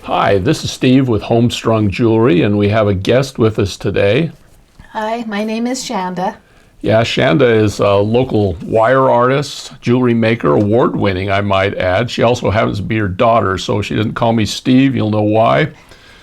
Hi, this is Steve with HomeStrung Jewelry, and we have a guest with us today. Hi, my name is Shanda. Yeah, Shanda is a local wire artist, jewelry maker, award-winning, I might add. She also happens to be your daughter, so she doesn't call me Steve. You'll know why.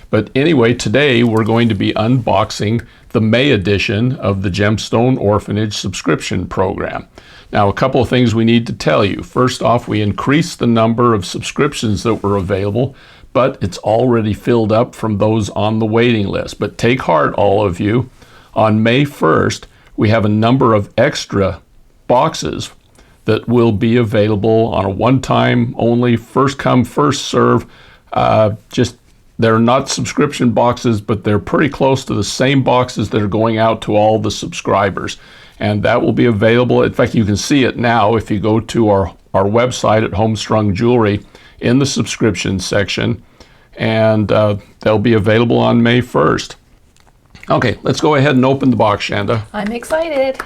But anyway, today we're going to be unboxing the May edition of the Gemstone Orphanage Subscription program. Now, a couple of things we need to tell you. First off, we increased the number of subscriptions that were available, but it's already filled up from those on the waiting list. But take heart, all of you. On May 1st, we have a number of extra boxes that will be available on a one-time only, first come, first serve. They're not subscription boxes, but they're pretty close to the same boxes that are going out to all the subscribers. And that will be available. In fact, you can see it now if you go to our website at HomeStrung Jewelry in the subscription section, and they'll be available on May 1st. Okay, let's go ahead and open the box, Shanda. I'm excited.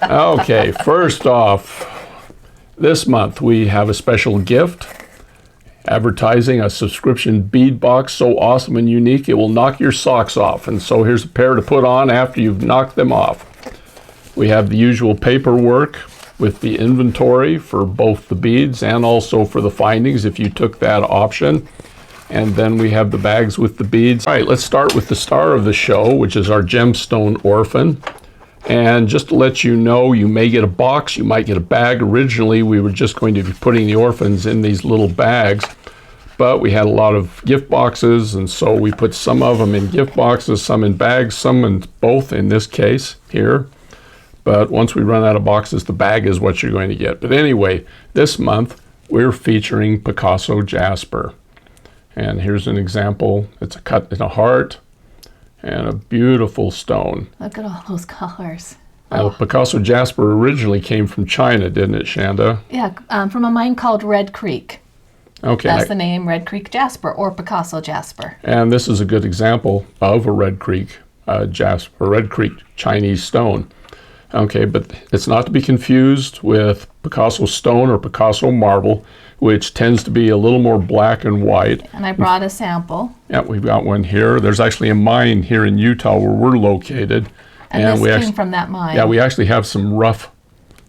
Okay, first off, this month we have a special gift. Advertising a subscription bead box so awesome and unique it will knock your socks off. And so here's a pair to put on after you've knocked them off. We have the usual paperwork with the inventory for both the beads and also for the findings if you took that option. And then we have the bags with the beads. All right, let's start with the star of the show, which is our Gemstone Orphan. And just to let you know, you may get a box, you might get a bag. Originally, we were just going to be putting the orphans in these little bags, but we had a lot of gift boxes, and so we put some of them in gift boxes, some in bags, some in both in this case here. But once we run out of boxes, the bag is what you're going to get. But anyway, this month, we're featuring Picasso Jasper. And here's an example. It's a cut in a heart and a beautiful stone. Look at all those colors. Now, Picasso Jasper originally came from China, didn't it, Shanda? Yeah, from a mine called Red Creek. Okay. That's the name, Red Creek Jasper, or Picasso Jasper. And this is a good example of a Red Creek Jasper, Red Creek Chinese stone. Okay, but it's not to be confused with Picasso stone or Picasso marble, which tends to be a little more black and white. And I brought a sample. Yeah, we've got one here. There's actually a mine here in Utah where we're located. And this came from that mine. Yeah, we actually have some rough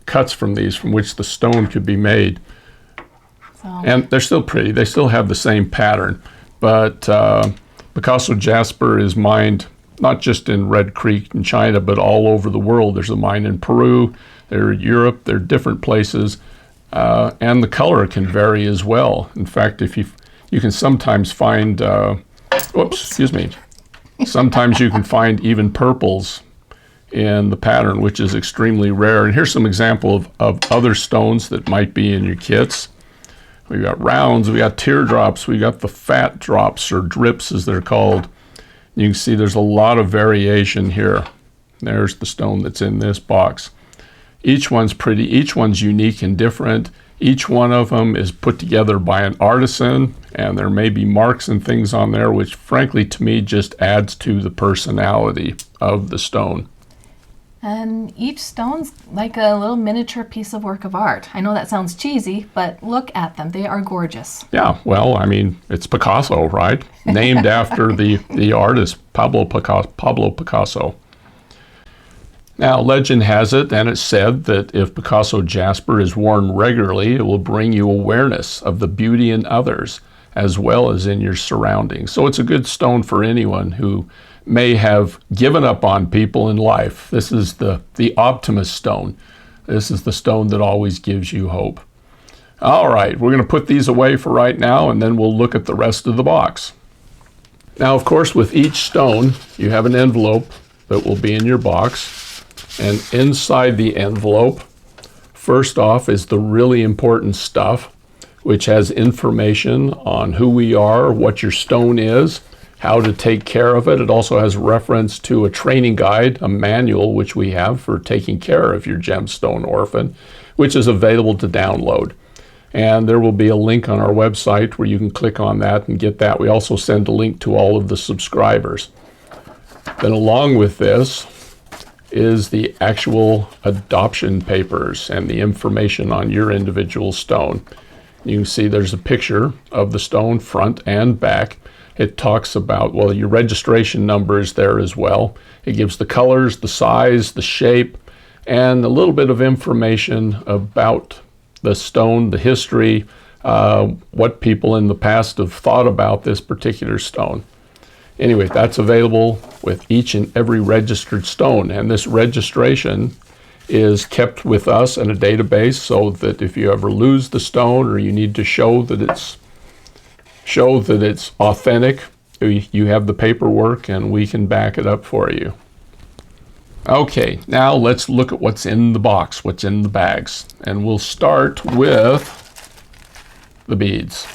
cuts from these from which the stone could be made. So. And they're still pretty. They still have the same pattern. But Picasso Jasper is mined not just in Red Creek in China, but all over the world. There's a mine in Peru, they're in Europe, they're different places. And the color can vary as well. In fact, if you can sometimes find, sometimes you can find even purples in the pattern, which is extremely rare. And here's some example of other stones that might be in your kits. We got rounds, we got teardrops, we got the fat drops or drips as they're called. You can see there's a lot of variation here. There's the stone that's in this box. Each one's pretty, each one's unique and different. Each one of them is put together by an artisan, and there may be marks and things on there, which frankly to me just adds to the personality of the stone. And each stone's like a little miniature piece of work of art. I know that sounds cheesy, but look at them. They are gorgeous. Yeah, well, I mean, it's Picasso, right? Named after the artist, Pablo Picasso. Now, legend has it, and it's said, that if Picasso Jasper is worn regularly, it will bring you awareness of the beauty in others, as well as in your surroundings. So it's a good stone for anyone who may have given up on people in life. This is the optimist stone. This is the stone that always gives you hope. All right, we're going to put these away for right now, and then we'll look at the rest of the box. Now, of course, with each stone, you have an envelope that will be in your box. And inside the envelope, first off, is the really important stuff, which has information on who we are, what your stone is, how to take care of it. It also has reference to a training guide, a manual, which we have for taking care of your Gemstone Orphan, which is available to download. And there will be a link on our website where you can click on that and get that. We also send a link to all of the subscribers. Then along with this is the actual adoption papers and the information on your individual stone. You can see there's a picture of the stone front and back. It talks about, well, your registration number is there as well. It gives the colors, the size, the shape, and a little bit of information about the stone, the history, what people in the past have thought about this particular stone. Anyway, that's available with each and every registered stone, and this registration is kept with us in a database so that if you ever lose the stone or you need to show that it's authentic, you have the paperwork and we can back it up for you. Okay, now let's look at what's in the box, what's in the bags, and we'll start with the beads.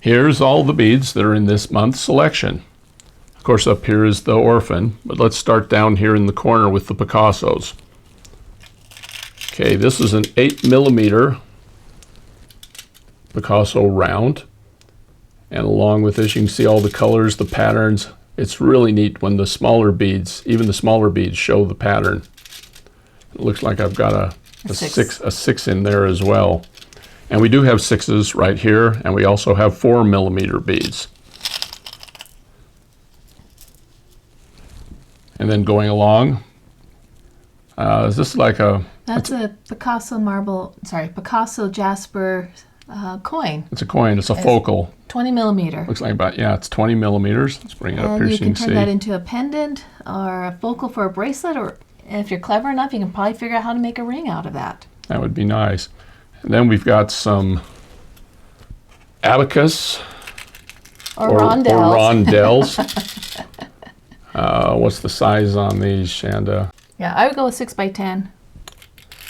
Here's all the beads that are in this month's selection. Of course, up here is the Orphan, but let's start down here in the corner with the Picassos. Okay, this is an 8mm Picasso round, and along with this you can see all the colors, the patterns. It's really neat when the smaller beads, even the smaller beads, show the pattern. It looks like I've got a six in there as well. And we do have 6s right here, and we also have 4mm beads. And then going along, is this like a... That's a Picasso Jasper coin. It's a coin, it's a focal. 20mm. Looks like about, yeah, it's 20mm. Let's bring it up here so you can see. And you can turn that into a pendant or a focal for a bracelet, or if you're clever enough, you can probably figure out how to make a ring out of that. That would be nice. And then we've got some abacus or rondelles. What's the size on these, Shanda? Yeah, I would go with 6x10.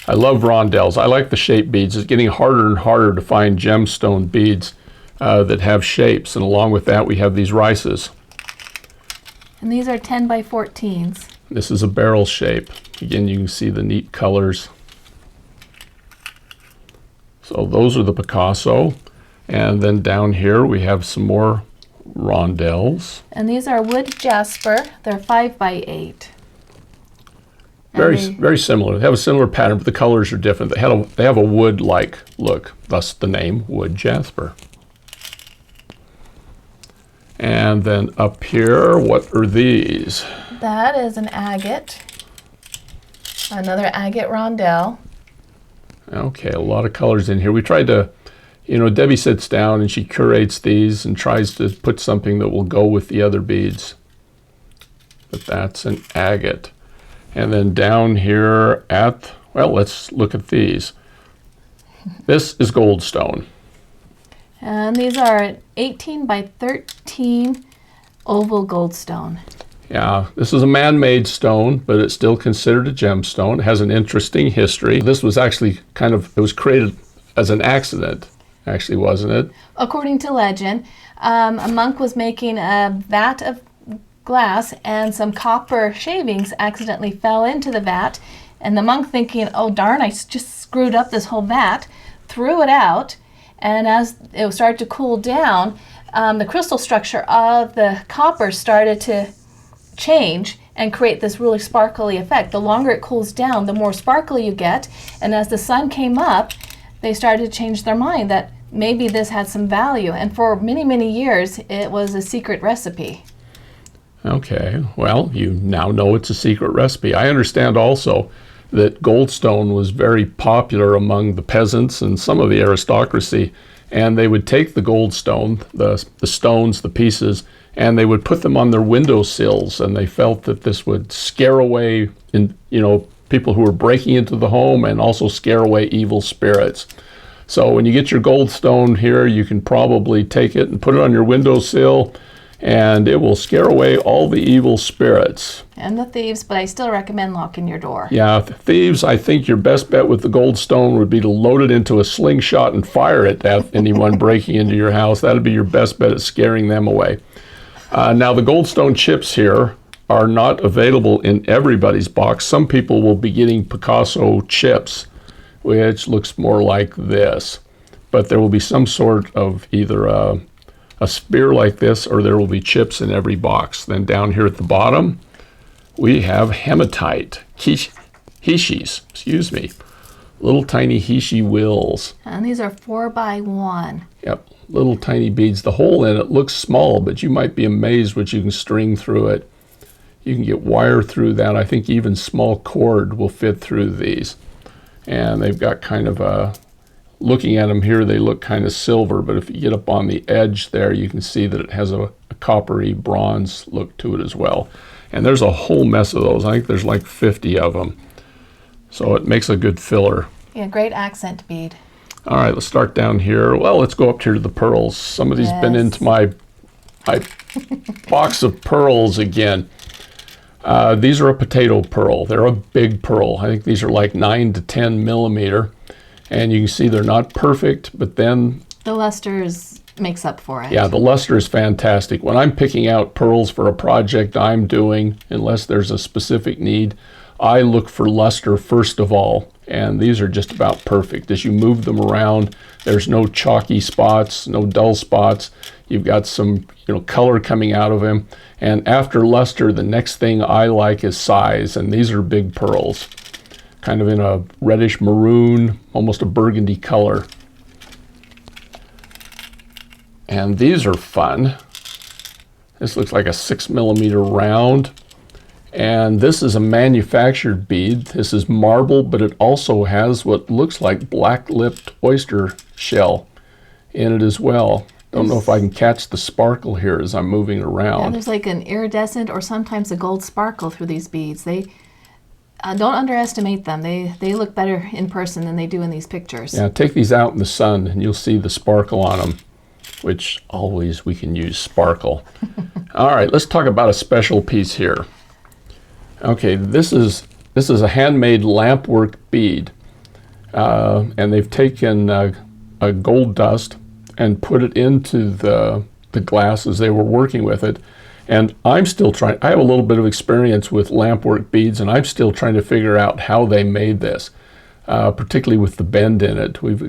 I love rondelles. I like the shape beads. It's getting harder and harder to find gemstone beads that have shapes, and along with that we have these rices. And these are 10x14s. This is a barrel shape. Again, you can see the neat colors. So those are the Picasso, and then down here we have some more rondelles. And these are wood jasper. They're 5x8. Very similar. They have a similar pattern, but the colors are different. They have a wood-like look, thus the name wood jasper. And then up here, what are these? That is an agate. Another agate rondelle. Okay, a lot of colors in here. We tried to, Debbie sits down and she curates these and tries to put something that will go with the other beads. But that's an agate. And then down here let's look at these. This is goldstone. And these are 18x13 oval goldstone. Yeah, this is a man-made stone, but it's still considered a gemstone. It has an interesting history. This was actually it was created as an accident, actually, wasn't it? According to legend, a monk was making a vat of glass and some copper shavings accidentally fell into the vat, and the monk, thinking, oh darn, I just screwed up this whole vat, threw it out, and as it started to cool down, the crystal structure of the copper started to change and create this really sparkly effect. The longer it cools down, the more sparkly you get, and as the sun came up, they started to change their mind that maybe this had some value, and for many, many years it was a secret recipe. Okay, well, you now know it's a secret recipe. I understand also that goldstone was very popular among the peasants and some of the aristocracy, and they would take the goldstone, the stones, the pieces, and they would put them on their windowsills, and they felt that this would scare away people who were breaking into the home and also scare away evil spirits. So when you get your goldstone here, you can probably take it and put it on your windowsill, and it will scare away all the evil spirits. And the thieves, but I still recommend locking your door. Yeah, thieves, I think your best bet with the goldstone would be to load it into a slingshot and fire it at anyone breaking into your house. That would be your best bet at scaring them away. Now, the goldstone chips here are not available in everybody's box. Some people will be getting Picasso chips, which looks more like this. But there will be some sort of either a spear like this, or there will be chips in every box. Then down here at the bottom, we have hematite, hishis, Little tiny Hishi wheels. And these are 4x1. Yep, little tiny beads. The hole in it looks small, but you might be amazed what you can string through it. You can get wire through that. I think even small cord will fit through these. And they've got kind of a, looking at them here, they look kind of silver, but if you get up on the edge there, you can see that it has a coppery bronze look to it as well. And there's a whole mess of those. I think there's like 50 of them. So it makes a good filler. Yeah, great accent bead. All right, let's start down here. Well, let's go up here to the pearls. Some of these been into my box of pearls again. These are a potato pearl. They're a big pearl. I think these are like 9 to 10 millimeter. And you can see they're not perfect, but then the luster makes up for it. Yeah, the luster is fantastic. When I'm picking out pearls for a project I'm doing, unless there's a specific need, I look for luster first of all. And these are just about perfect. As you move them around, there's no chalky spots, no dull spots. You've got some, color coming out of them. And after luster, the next thing I like is size. And these are big pearls, kind of in a reddish maroon, almost a burgundy color. And these are fun. This looks like a 6 millimeter round. And this is a manufactured bead. This is marble, but it also has what looks like black-lipped oyster shell in it as well. Don't know if I can catch the sparkle here as I'm moving around. Yeah, there's like an iridescent or sometimes a gold sparkle through these beads. They don't underestimate them. They look better in person than they do in these pictures. Yeah, take these out in the sun and you'll see the sparkle on them, which always we can use sparkle. All right, let's talk about a special piece here. Okay, this is a handmade lampwork bead, and they've taken a gold dust and put it into the glass as they were working with it. And I'm still trying. I have a little bit of experience with lampwork beads, and I'm still trying to figure out how they made this, particularly with the bend in it. We've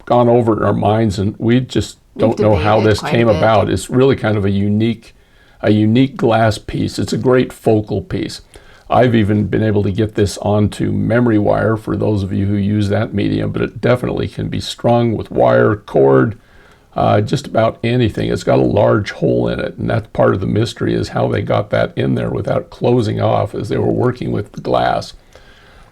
gone over it in our minds, and we just don't know how this came about. It's really kind of a unique glass piece. It's a great focal piece. I've even been able to get this onto memory wire for those of you who use that medium, but it definitely can be strung with wire, cord, just about anything. It's got a large hole in it, and that's part of the mystery, is how they got that in there without closing off as they were working with the glass.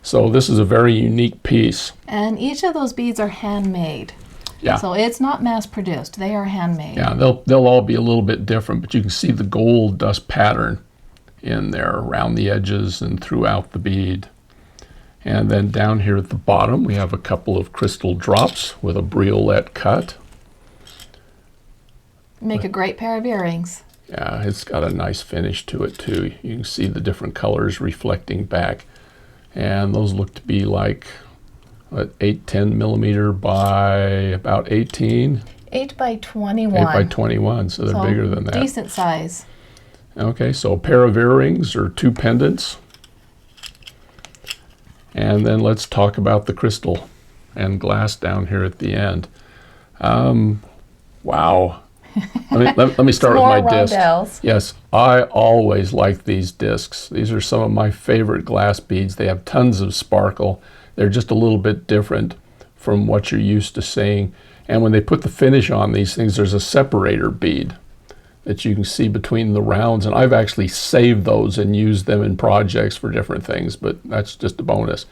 So this is a very unique piece. And each of those beads are handmade. Yeah. So it's not mass-produced. They are handmade. Yeah, they'll all be a little bit different, but you can see the gold dust pattern in there around the edges and throughout the bead. And then down here at the bottom, we have a couple of crystal drops with a briolette cut. Make a great pair of earrings. Yeah, it's got a nice finish to it too. You can see the different colors reflecting back. And those look to be like 8-10 millimeter by about 18. 8 by 21. 8 by 21, so they're bigger than that. Decent size. Okay, so a pair of earrings or 2 pendants. And then let's talk about the crystal and glass down here at the end. Wow. Let me start with my discs. Yes, I always like these discs. These are some of my favorite glass beads. They have tons of sparkle. They're just a little bit different from what you're used to seeing. And when they put the finish on these things, there's a separator bead that you can see between the rounds. And I've actually saved those and used them in projects for different things, but that's just a bonus.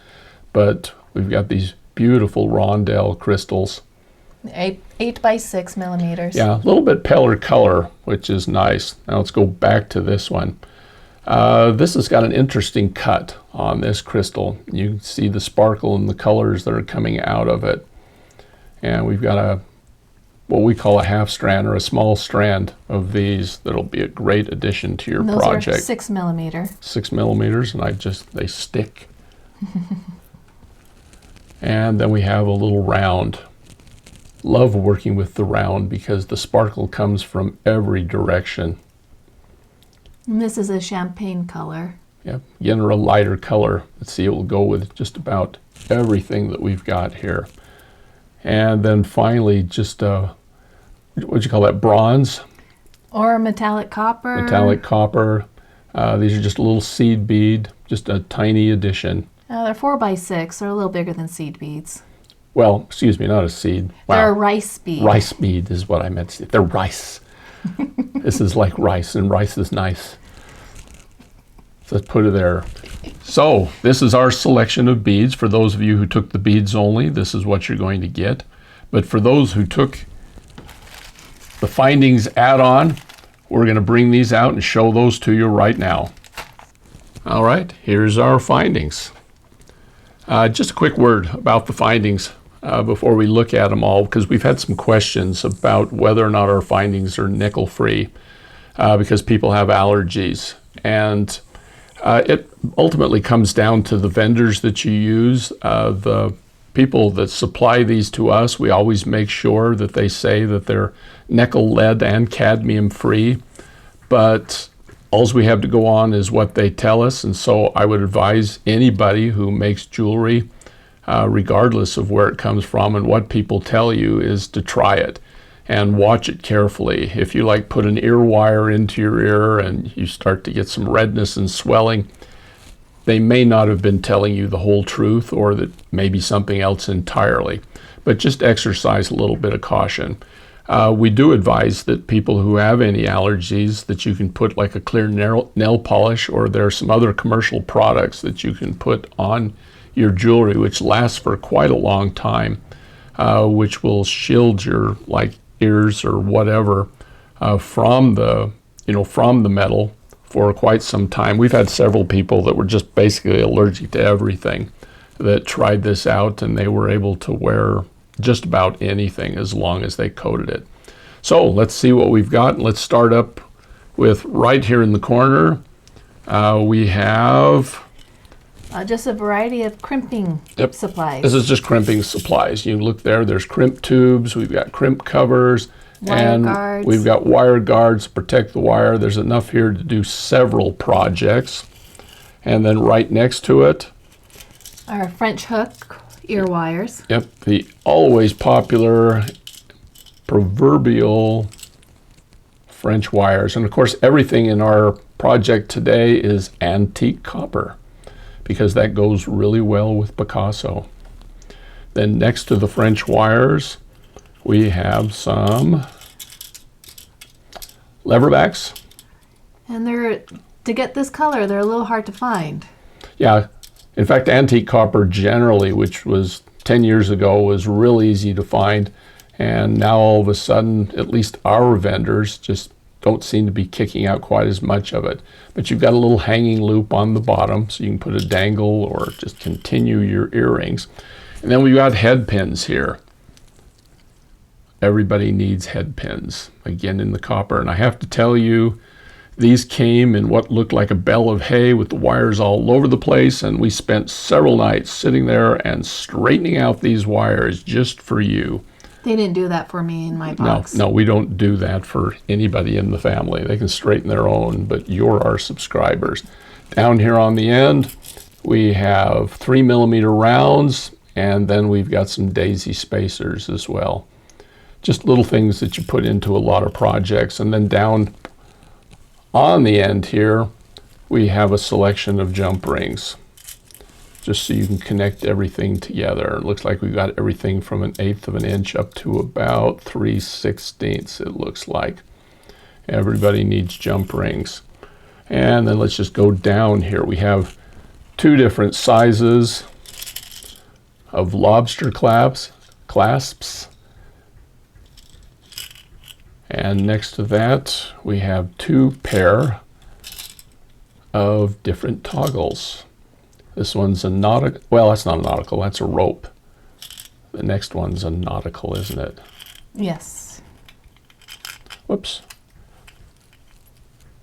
But we've got these beautiful rondelle crystals. 8 by 6 millimeters. Yeah, a little bit paler color, which is nice. Now let's go back to this one. This has got an interesting cut on this crystal. You can see the sparkle and the colors that are coming out of it. And we've got what we call a half strand or a small strand of these that'll be a great addition to your project. Those are 6 millimeter. 6 millimeters, and they stick. And then we have a little round. Love working with the round because the sparkle comes from every direction. And this is a champagne color. Yeah, again, a lighter color. Let's see, it will go with just about everything that we've got here. And then finally, just what'd you call that, bronze? Or metallic copper. Metallic copper. These are just a little seed bead, just a tiny addition. They're 4x6. They're a little bigger than seed beads. Well, excuse me, not a seed. Wow. They're a rice bead. Rice bead is what I meant to say. They're rice. This is like rice, and rice is nice. So let's put it there. So this is our selection of beads. For those of you who took the beads only, this is what you're going to get. But for those who took the findings add-on, we're going to bring these out and show those to you right now. All right, here's our findings. Just a quick word about the findings before we look at them all, because we've had some questions about whether or not our findings are nickel-free because people have allergies. And it ultimately comes down to the vendors that you use. The people that supply these to us, we always make sure that they say that they're nickel, lead, and cadmium free. But all we have to go on is what they tell us. And so I would advise anybody who makes jewelry, regardless of where it comes from and what people tell you, is to try it and watch it carefully. If you like put an ear wire into your ear and you start to get some redness and swelling, they may not have been telling you the whole truth, or that maybe something else entirely. But just exercise a little bit of caution. We do advise that people who have any allergies, that you can put like a clear nail polish, or there are some other commercial products that you can put on your jewelry which lasts for quite a long time, which will shield your like ears or whatever from the metal for quite some time. We've had several people that were just basically allergic to everything that tried this out, and they were able to wear just about anything as long as they coated it. So let's see what we've got. Let's start up with right here in the corner. We have just a variety of crimping supplies. This is just crimping supplies. You look there, there's crimp tubes, we've got crimp covers, and guards. We've got wire guards to protect the wire. There's enough here to do several projects. And then right next to it, our French hook ear wires. Yep, the always popular proverbial French wires. And of course, everything in our project today is antique copper, because that goes really well with Picasso. Then next to the French wires, we have some leverbacks. And to get this color, they're a little hard to find. Yeah, in fact, antique copper generally, which was 10 years ago, was real easy to find. And now all of a sudden, at least our vendors just don't seem to be kicking out quite as much of it. But you've got a little hanging loop on the bottom, so you can put a dangle or just continue your earrings. And then we've got head pins here. Everybody needs head pins, again in the copper. And I have to tell you, these came in what looked like a bale of hay with the wires all over the place, and we spent several nights sitting there and straightening out these wires just for you. They didn't do that for me in my box. No, we don't do that for anybody in the family. They can straighten their own, but you're our subscribers. Down here on the end, we have 3mm rounds, and then we've got some daisy spacers as well. Just little things that you put into a lot of projects. And then down on the end here, we have a selection of jump rings, just so you can connect everything together. It looks like we've got everything from 1/8 of an inch up to about 3/16, it looks like. Everybody needs jump rings. And then let's just go down here. We have 2 different sizes of lobster clasps. And next to that, we have 2 pair of different toggles. This one's a nautical, well, that's not a nautical, that's a rope. The next one's a nautical, isn't it? Yes. Whoops.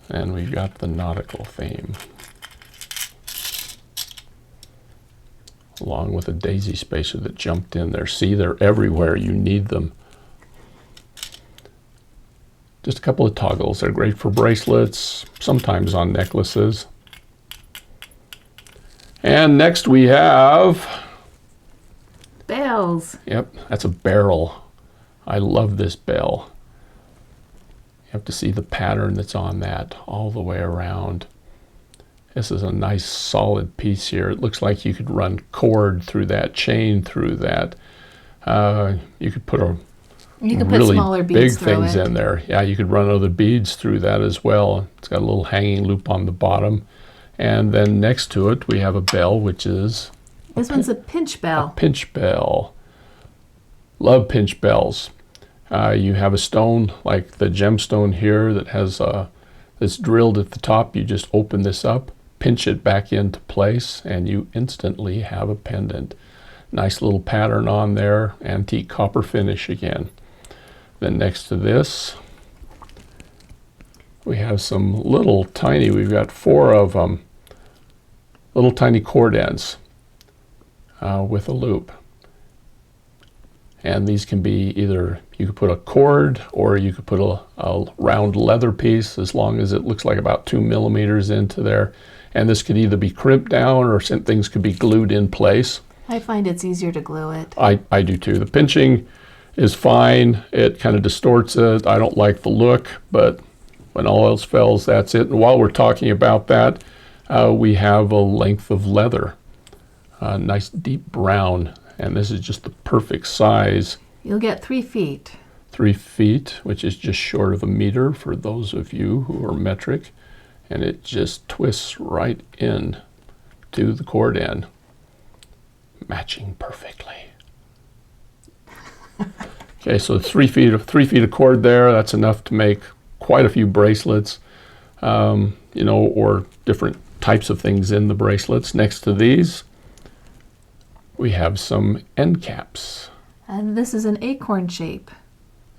And we've got the nautical theme, along with a daisy spacer that jumped in there. See, they're everywhere. You need them. Just a couple of toggles. They're great for bracelets, sometimes on necklaces. And next we have bells. Yep, that's a barrel. I love this bell. You have to see the pattern that's on that all the way around. This is a nice solid piece here. It looks like you could run cord through that, chain through that. You could put really smaller big beads through things it. in there. Yeah, you could run other beads through that as well. It's got a little hanging loop on the bottom. And then next to it, we have a bell, which is This one's a pinch bell. pinch bell. Love pinch bells. You have a stone like the gemstone here that has that's drilled at the top. You just open this up, pinch it back into place, and you instantly have a pendant. Nice little pattern on there, antique copper finish again. Then next to this, we have some little tiny, we've got 4 of them, little tiny cord ends with a loop. And these can be either, you could put a cord or you could put a round leather piece, as long as it looks like about 2 millimeters into there. And this could either be crimped down or some things could be glued in place. I find it's easier to glue it. I do too. The pinching is fine. It kind of distorts it. I don't like the look, but when all else fails, that's it. And while we're talking about that, we have a length of leather, a nice deep brown. And this is just the perfect size. You'll get 3 feet. 3 feet, which is just short of a meter for those of you who are metric. And it just twists right in to the cord end, matching perfectly. Okay, so 3 feet of cord there. That's enough to make quite a few bracelets, you know, or different types of things in the bracelets. Next to these, we have some end caps. And this is an acorn shape.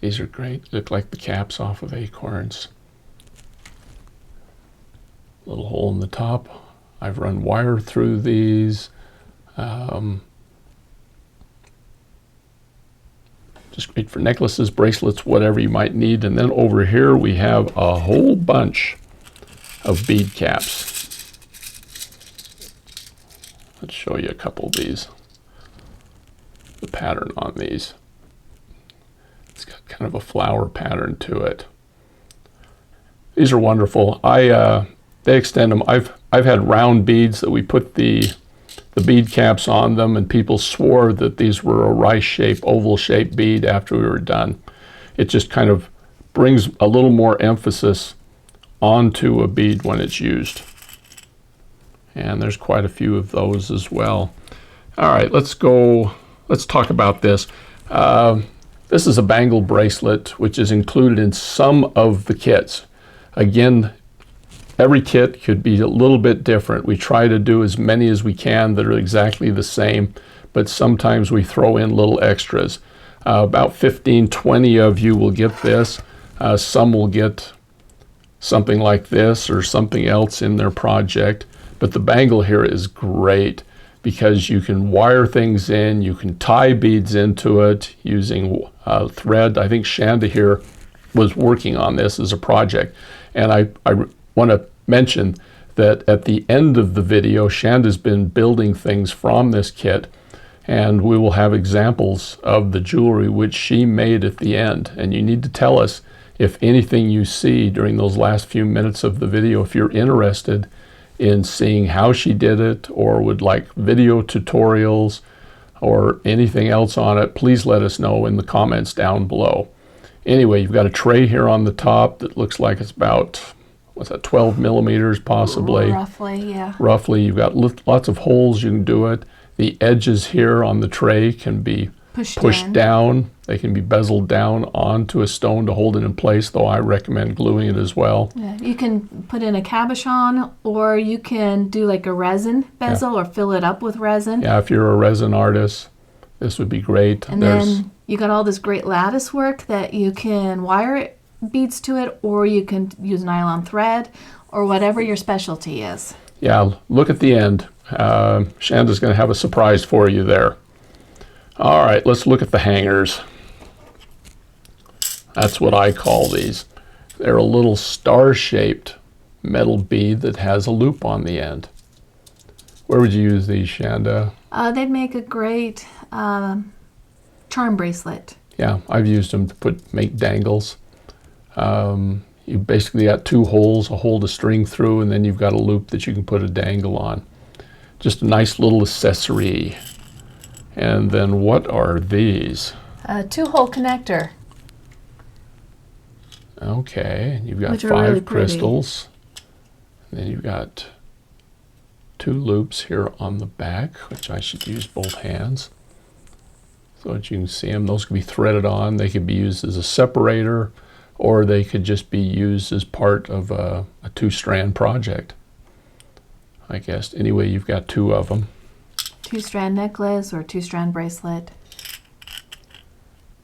These are great. Look like the caps off of acorns. Little hole in the top. I've run wire through these. Just great for necklaces, bracelets, whatever you might need. And then over here we have a whole bunch of bead caps. Let's show you a couple of these. The pattern on these. It's got kind of a flower pattern to it. These are wonderful. They extend them. I've had round beads that we put the bead caps on them, and people swore that these were a rice shape, oval shaped bead after we were done. It just kind of brings a little more emphasis onto a bead when it's used. And there's quite a few of those as well. All right, let's talk about this. This is a bangle bracelet, which is included in some of the kits. Again, every kit could be a little bit different. We try to do as many as we can that are exactly the same, but sometimes we throw in little extras. About 15, 20 of you will get this. Some will get something like this or something else in their project. But the bangle here is great because you can wire things in, you can tie beads into it using thread. I think Shanda here was working on this as a project. And I want to mention that at the end of the video, Shanda's been building things from this kit, and we will have examples of the jewelry which she made at the end. And you need to tell us if anything you see during those last few minutes of the video, if you're interested in seeing how she did it or would like video tutorials or anything else on it, please let us know in the comments down below. Anyway, you've got a tray here on the top that looks like it's about, what's that, 12 millimeters possibly? Roughly, yeah. Roughly. You've got lots of holes you can do it. The edges here on the tray can be pushed down. They can be bezeled down onto a stone to hold it in place, though I recommend gluing it as well. Yeah, you can put in a cabochon, or you can do like a resin bezel or fill it up with resin. Yeah, if you're a resin artist, this would be great. And then you got all this great lattice work that you can wire beads to it, or you can use nylon thread, or whatever your specialty is. Yeah, look at the end. Shanda's going to have a surprise for you there. All right, let's look at the hangers. That's what I call these. They're a little star-shaped metal bead that has a loop on the end. Where would you use these, Shanda? They'd make a great charm bracelet. Yeah, I've used them to make dangles. You You basically got 2 holes, a hole to string through, and then you've got a loop that you can put a dangle on. Just a nice little accessory. And then what are these? A 2-hole connector. Okay, you've got Which are 5 really pretty. crystals. And then you've got 2 loops here on the back, which I should use both hands so that you can see them. Those can be threaded on. They could be used as a separator, or they could just be used as part of a 2-strand project, I guess. Anyway, you've got 2 of them. 2-strand necklace or 2-strand bracelet.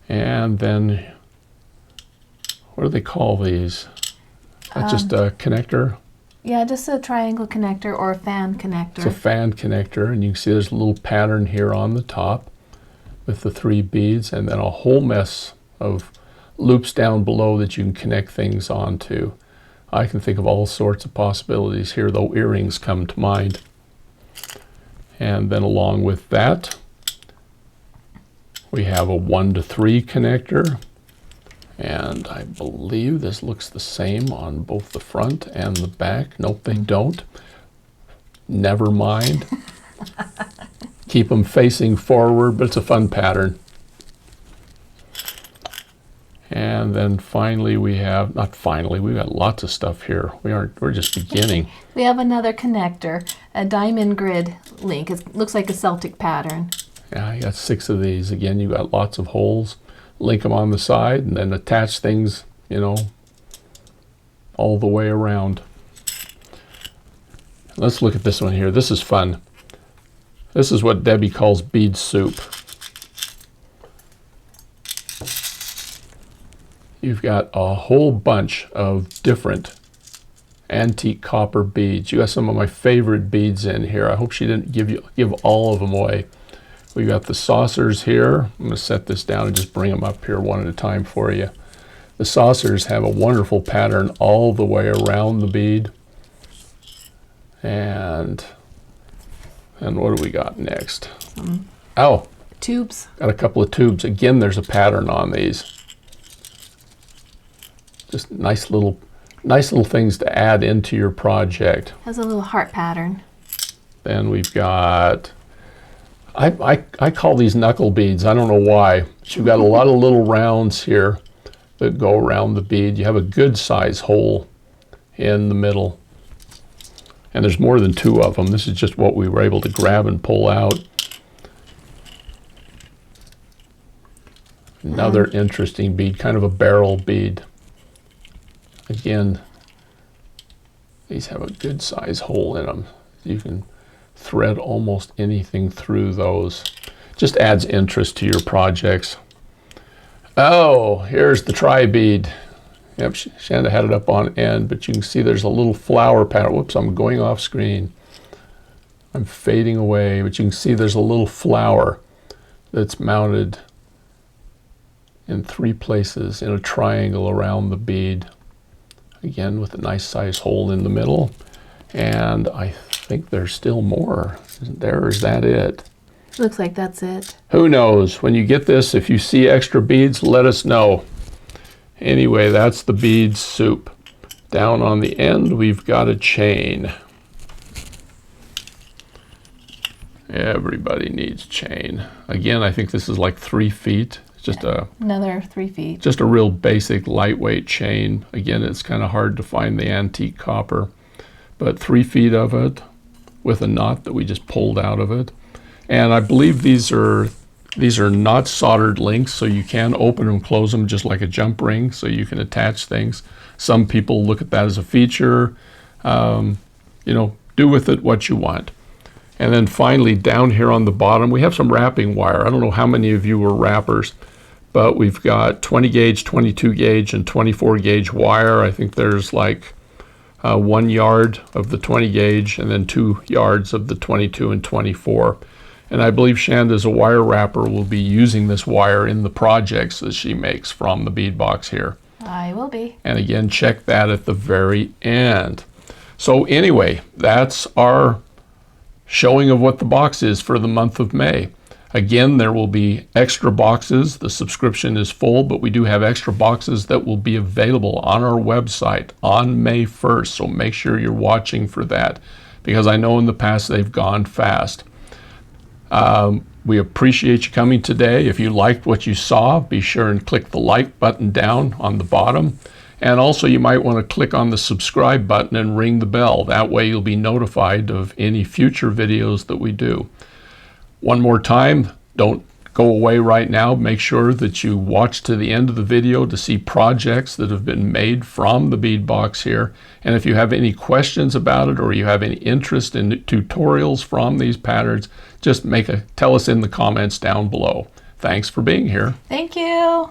And then, what do they call these? That's just a connector. Yeah, just a triangle connector or a fan connector. It's a fan connector, and you can see there's a little pattern here on the top with the 3 beads, and then a whole mess of loops down below that you can connect things onto. I can think of all sorts of possibilities here, though earrings come to mind. And then along with that, we have a 1 to 3 connector. And I believe this looks the same on both the front and the back. Nope, they don't. Never mind. Keep them facing forward, but it's a fun pattern. And then finally we have, not finally, we've got lots of stuff here. We're just beginning. We have another connector, a diamond grid link. It looks like a Celtic pattern. Yeah, I got 6 of these. Again, you've got lots of holes. Link them on the side and then attach things, you know, all the way around. Let's look at this one here. This is fun. This is what Debbie calls bead soup. You've got a whole bunch of different antique copper beads. You got some of my favorite beads in here. I hope she didn't give all of them away. We got the saucers here. I'm going to set this down and just bring them up here one at a time for you. The saucers have a wonderful pattern all the way around the bead. And what do we got next? Oh, Tubes. got a couple of tubes. Again, there's a pattern on these. Just nice little things to add into your project. Has a little heart pattern. Then we've got, I call these knuckle beads. I don't know why. But you've got a lot of little rounds here that go around the bead. You have a good size hole in the middle. And there's more than 2 of them. This is just what we were able to grab and pull out. Another interesting bead, kind of a barrel bead. Again, these have a good size hole in them. You can thread almost anything through those. Just adds interest to your projects. Oh, here's the tri-bead. Yep, Shanda had it up on end, but you can see there's a little flower pattern. Whoops, I'm going off screen. I'm fading away, but you can see there's a little flower that's mounted in 3 places in a triangle around the bead. Again, with a nice size hole in the middle. And I think there's still more. Isn't there, or is that it? Looks like that's it. Who knows? When you get this, if you see extra beads, let us know. Anyway, that's the bead soup. Down on the end, we've got a chain. Everybody needs chain. Again, I think this is like 3 feet. It's just Another 3 feet. just a real basic lightweight chain. Again, it's kind of hard to find the antique copper, but 3 feet of it with a knot that we just pulled out of it. And I believe these are not soldered links, so you can open and close them just like a jump ring, so you can attach things. Some people look at that as a feature. You know, do with it what you want. And then finally, down here on the bottom, we have some wrapping wire. I don't know how many of you were wrappers, but we've got 20 gauge, 22 gauge, and 24 gauge wire. I think there's like 1 yard of the 20 gauge and then 2 yards of the 22 and 24. And I believe Shanda, as a wire wrapper, will be using this wire in the projects that she makes from the bead box here. I will be. And again, check that at the very end. So anyway, that's our showing of what the box is for the month of May. Again, there will be extra boxes. The subscription is full, but we do have extra boxes that will be available on our website on May 1st. So make sure you're watching for that, because I know in the past they've gone fast. We appreciate you coming today. If you liked what you saw, be sure and click the like button down on the bottom. And also you might want to click on the subscribe button and ring the bell. That way you'll be notified of any future videos that we do. One more time, don't go away right now. Make sure that you watch to the end of the video to see projects that have been made from the bead box here. And if you have any questions about it, or you have any interest in tutorials from these patterns, just tell us in the comments down below. Thanks for being here. Thank you.